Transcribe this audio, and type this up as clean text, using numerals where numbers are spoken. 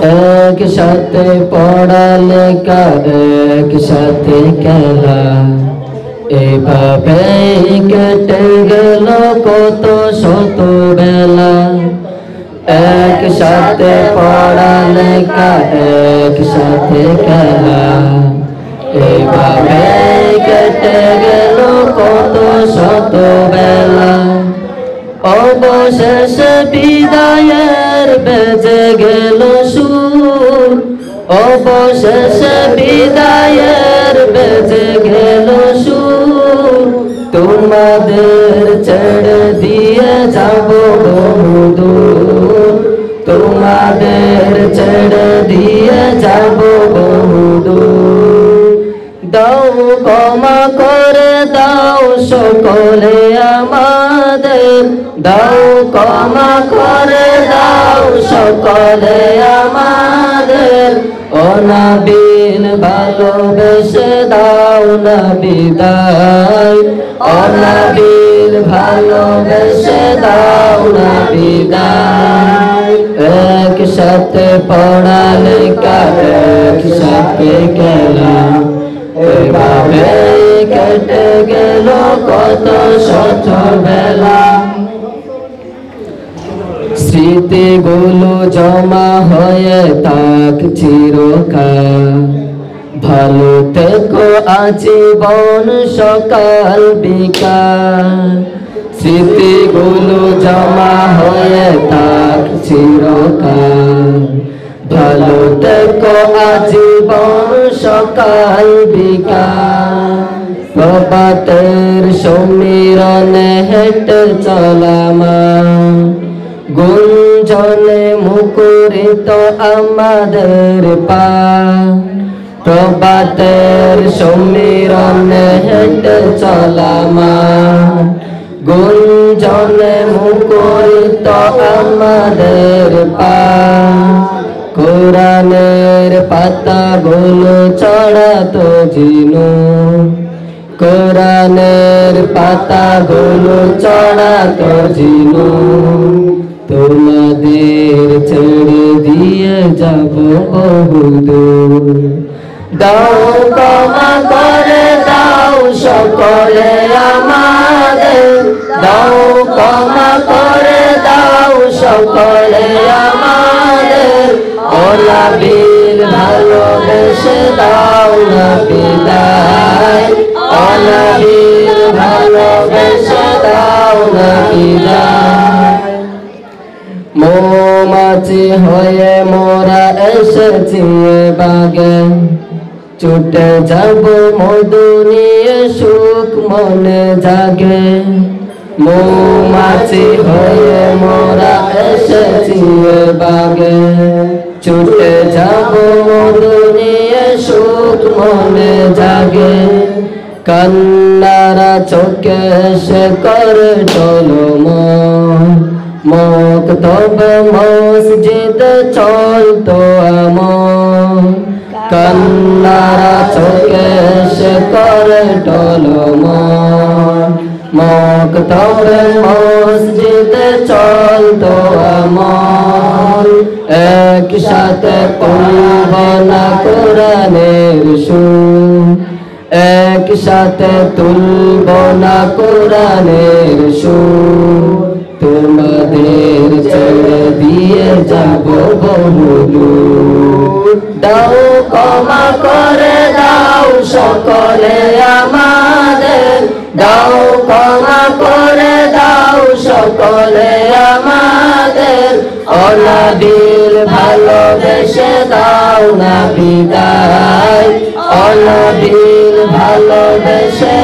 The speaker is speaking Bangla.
একসাথে পড়ালেখা একসাথে খেলা এভাবে কেটে গেল কত শত বেলা একসাথে পড়ালেখা একসাথে খেলা এভাবে কেটে গেল কত শত বেলা অবশেষে বিদায়ের বেজে গেল সুর অবশেষে বিদায়ের বেজে গেল সুর তোমাদের ছেড়ে দিয়ে যাব বহুদূর তোমাদের ছেড়ে দিয়ে যাব বহুদূর দাও ক্ষমা করে দাও সকলে আমাদের দাও ক্ষমা করে দাও সকলে আমাদের অনাবিল ভালোবেসে দাও না বিদায় অনাবিল ভালোবেসে দাও না বিদায় একসাথে পড়ালেখা একসাথে খেলা এভাবে কেটে গেল কত শত বেলা স্মৃতিগুলো জমা হয়ে থাক চিরকাল ভালো থেকো আজীবন সকাল বিকাল স্মৃতিগুলো জমা হয়ে থাক চিরকাল ভালো থেকো আজীবন সকাল বিকাল প্রভাতের সমীরণে হেঁটে চলামান গুঞ্জনে মুখরিত আমাদের পা প্রভাতের সমীরণে হেঁটে চলামান গুঞ্জনে মুখরিত আমাদের পা কোরআনের পাতাগুলো চড়াতো ঝিনু কোরআনের পাতাগুলো চড়াতো ঝিনু তোমাদের ছেড়ে দিয়ে যাব বহুদূর দাও ক্ষমা করে দাও সকলে আমাদের দাও ক্ষমা করে দাও সকলে আমাদের অনাবিল ভালোবেসে দাও না বিদায় অনাবিল ভালোবেসে দাও না বিদায় মৌমাছি হয়ে মোরা এসেছি বাগে ছুটে যাব মধু নিয়ে সুখ মনে জাগে মৌমাছি হয়ে মোরা এসেছি বাগে ছুটে যাব মধু নিয়ে সুখ মনে জাগে কান্নারা চোখে এসে করে চলো মক্তব মসজিদ চলতো আমার কান্নারা চোখে এসে করে চলো মক্তব মসজিদ চলতো আমার একসাথে পড়ব না কোরআনের সুর একসাথে তুলব না কোরআনের সুর তোমাদের ছেড়ে দিয়ে যাব বহুদূর দাও ক্ষমা করে দাও সকলে আমাদের দাও ক্ষমা করে দাও সকলে আমাদের অনাবিল ভালোবেসে দাও না বিদায় অনাবিল ভালোবেসে